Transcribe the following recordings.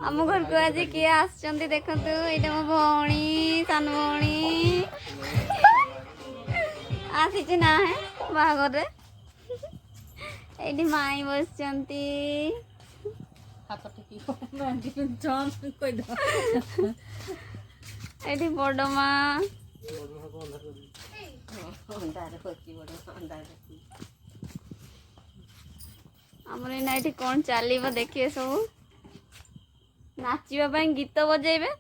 आम घर को आज किए आसचंती देखंतु एटा मो भौणी सान भौणी आसी ना है बाहागर रे एटी माई बसचंती एटी बड़ माँ आमर एना एटी कौन चलो देखिए सब नाचिबा गीत बजेबे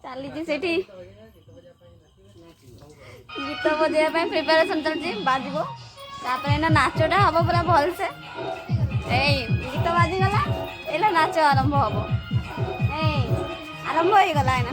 चली से गीत बजेबा प्रिपेरेसन चलती बाजबो तापर एना नाचटा हम पूरा भल से गीत बाजीगला एला नाच आरंभ हम आरंभ हो गला एना